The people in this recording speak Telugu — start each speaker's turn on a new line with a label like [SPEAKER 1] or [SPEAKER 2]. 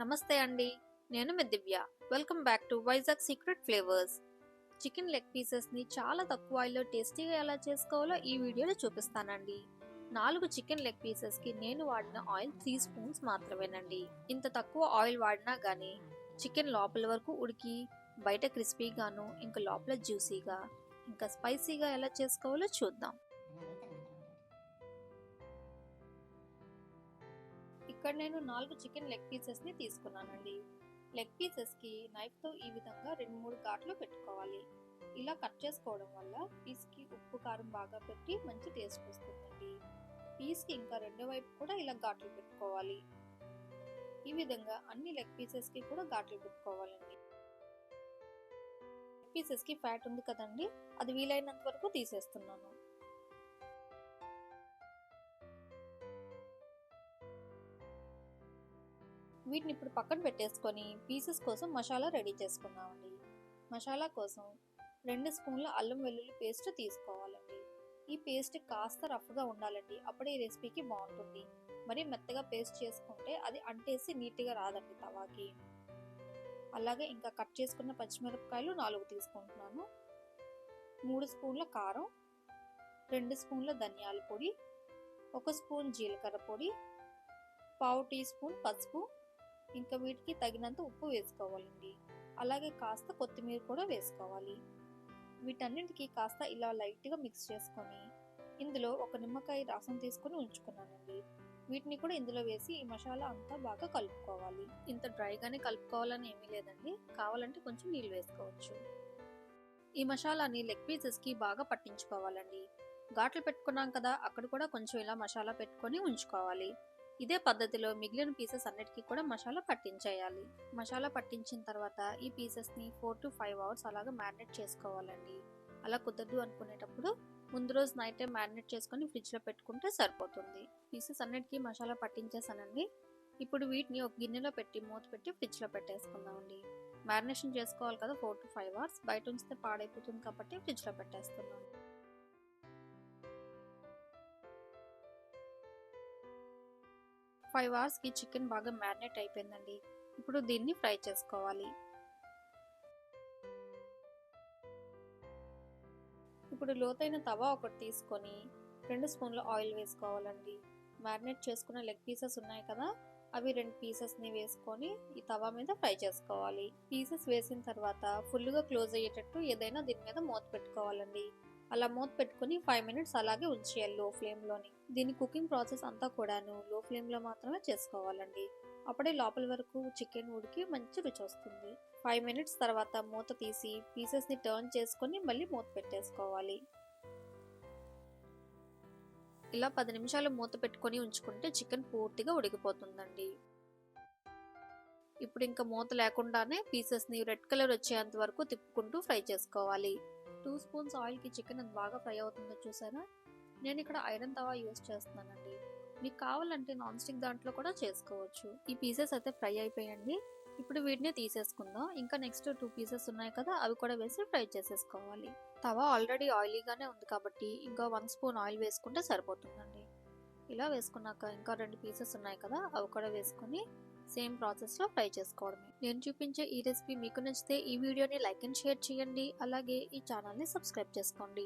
[SPEAKER 1] నమస్తే అండి, నేను మీ Divya. Welcome back to Vizag secret flavours. Chicken leg పీసెస్ని చాలా తక్కువ ఆయిల్లో టేస్టీగా ఎలా చేసుకోవాలో ఈ వీడియోలో చూపిస్తానండి. 4 చికెన్ లెగ్ పీసెస్కి నేను వాడిన ఆయిల్ 3 స్పూన్స్ మాత్రమేనండి. ఇంత తక్కువ ఆయిల్ వాడినా కానీ చికెన్ లోపల వరకు ఉడికి బయట క్రిస్పీగాను ఇంకా లోపల జ్యూసీగా ఇంకా స్పైసీగా ఎలా చేసుకోవాలో చూద్దాం. ఇక్కడ నేను 4 చికెన్ లెగ్ పీసెస్ని తీసుకున్నానండి. లెగ్ పీసెస్కి నైఫ్తో ఈ విధంగా 2-3 ఘాట్లు పెట్టుకోవాలి. ఇలా కట్ చేసుకోవడం వల్ల పీస్కి ఉప్పు కారం బాగా పెట్టి మంచి టేస్ట్ వస్తుందండి. పీస్కి ఇంకా రెండో వైపు కూడా ఇలా ఘాట్లు పెట్టుకోవాలి. ఈ విధంగా అన్ని లెగ్ పీసెస్కి కూడా ఘాట్లు పెట్టుకోవాలండి. లెగ్ పీసెస్కి ఫ్యాట్ ఉంది కదండి, అది వీలైనంత వరకు తీసేస్తున్నాను. వీటిని ఇప్పుడు పక్కన పెట్టేసుకొని పీసెస్ కోసం మసాలా రెడీ చేసుకుందామండి. మసాలా కోసం 2 స్పూన్ల అల్లం వెల్లుల్లి పేస్ట్ తీసుకోవాలండి. ఈ పేస్ట్ కాస్త రఫ్గా ఉండాలండి, అప్పుడే ఈ రెసిపీకి బాగుంటుంది. మరి మెత్తగా పేస్ట్ చేసుకుంటే అది అంటేసి నీట్గా రాదండి తవాకి. అలాగే ఇంకా కట్ చేసుకున్న పచ్చిమిరపకాయలు 4 తీసుకుంటున్నాను. 3 స్పూన్ల కారం, 2 స్పూన్ల ధనియాల పొడి, 1 స్పూన్ జీలకర్ర పొడి, 1/2 టీ స్పూన్ పసుపు, ఇంకా వీటికి తగినంత ఉప్పు వేసుకోవాలండి. అలాగే కాస్త కొత్తిమీర కూడా వేసుకోవాలి. వీటన్నింటికి కాస్త ఇలా లైట్గా మిక్స్ చేసుకొని ఇందులో 1 నిమ్మకాయ రసం తీసుకొని ఉంచుకున్నానండి. వీటిని కూడా ఇందులో వేసి ఈ మసాలా అంతా బాగా కలుపుకోవాలి. ఇంత డ్రైగానే కలుపుకోవాలని ఏమీ లేదండి, కావాలంటే కొంచెం నీళ్ళు వేసుకోవచ్చు. ఈ మసాలాని లెగ్ పీసెస్కి బాగా పట్టించుకోవాలండి. ఘాట్లు పెట్టుకున్నాం కదా, అక్కడ కూడా కొంచెం ఇలా మసాలా పెట్టుకొని ఉంచుకోవాలి. ఇదే పద్ధతిలో మిగిలిన పీసెస్ అన్నిటికీ కూడా మసాలా పట్టించేయాలి. మసాలా పట్టించిన తర్వాత ఈ పీసెస్ని 4 to 5 అవర్స్ అలాగా మ్యారినేట్ చేసుకోవాలండి. అలా కుదరదు అనుకునేటప్పుడు ముందు రోజు నైట్ టైం మ్యారినేట్ చేసుకొని ఫ్రిడ్జ్లో పెట్టుకుంటే సరిపోతుంది. పీసెస్ అన్నిటికీ మసాలా పట్టించేసానండి. ఇప్పుడు వీటిని ఒక గిన్నెలో పెట్టి మూత పెట్టి ఫ్రిడ్జ్లో పెట్టేసుకుందామండి. మ్యారినేషన్ చేసుకోవాలి కదా 4 to 5 అవర్స్, బయట ఉంచితే పాడైపోతుంది కాబట్టి ఫ్రిడ్జ్లో పెట్టేస్తున్నాను. 5 అవర్స్కి చికెన్ బాగా మ్యారినేట్ అయిపోయిందండి. ఇప్పుడు దీన్ని ఫ్రై చేసుకోవాలి. ఇప్పుడు లోతైన తవా ఒకటి తీసుకొని 2 స్పూన్ల ఆయిల్ వేసుకోవాలండి. మ్యారినేట్ చేసుకున్న లెగ్ పీసెస్ ఉన్నాయి కదా, అవి 2 పీసెస్ని వేసుకొని ఈ తవా మీద ఫ్రై చేసుకోవాలి. పీసెస్ వేసిన తర్వాత ఫుల్గా క్లోజ్ అయ్యేటట్టు ఏదైనా దీని మీద మూత పెట్టుకోవాలండి. అలా మూత పెట్టుకుని 5 మినిట్స్ అలాగే ఉంచేయాలి లో ఫ్లేమ్లోని. దీని కుకింగ్ ప్రాసెస్ అంతా కూడాను లో ఫ్లేమ్లో మాత్రమే చేసుకోవాలండి. అప్పుడే లోపల వరకు చికెన్ ఉడికి మంచి రుచి వస్తుంది. 5 మినిట్స్ తర్వాత మూత తీసి పీసెస్ని టర్న్ చేసుకొని మళ్ళీ మూత పెట్టేసుకోవాలి. ఇలా 10 నిమిషాలు మూత పెట్టుకొని ఉంచుకుంటే చికెన్ పూర్తిగా ఉడికిపోతుందండి. ఇప్పుడు ఇంకా మూత లేకుండానే పీసెస్ని రెడ్ కలర్ వచ్చేంత వరకు తిప్పుకుంటూ ఫ్రై చేసుకోవాలి. 2 స్పూన్స్ ఆయిల్కి చికెన్ అది బాగా ఫ్రై అవుతుందో చూసారా. నేను ఇక్కడ ఐరన్ తవా యూజ్ చేస్తున్నానండి. మీకు కావాలంటే నాన్ స్టిక్ దాంట్లో కూడా చేసుకోవచ్చు. ఈ పీసెస్ అయితే ఫ్రై అయిపోయండి. ఇప్పుడు వీటిని తీసేసుకుందాం. ఇంకా నెక్స్ట్ 2 పీసెస్ ఉన్నాయి కదా, అవి కూడా వేసి ఫ్రై చేసేసుకోవాలి. తవా ఆల్రెడీ ఆయిలీగానే ఉంది కాబట్టి ఇంకా 1 స్పూన్ ఆయిల్ వేసుకుంటే సరిపోతుందండి. ఇలా వేసుకున్నాక ఇంకా 2 పీసెస్ ఉన్నాయి కదా, అవి కూడా వేసుకొని సేమ్ ప్రాసెస్లో ఫ్రై చేసుకోవడమే. నేను చూపించే ఈ రెసిపీ మీకు నచ్చితే ఈ వీడియోని లైక్ అండ్ షేర్ చేయండి. అలాగే ఈ ఛానల్ని సబ్స్క్రైబ్ చేసుకోండి.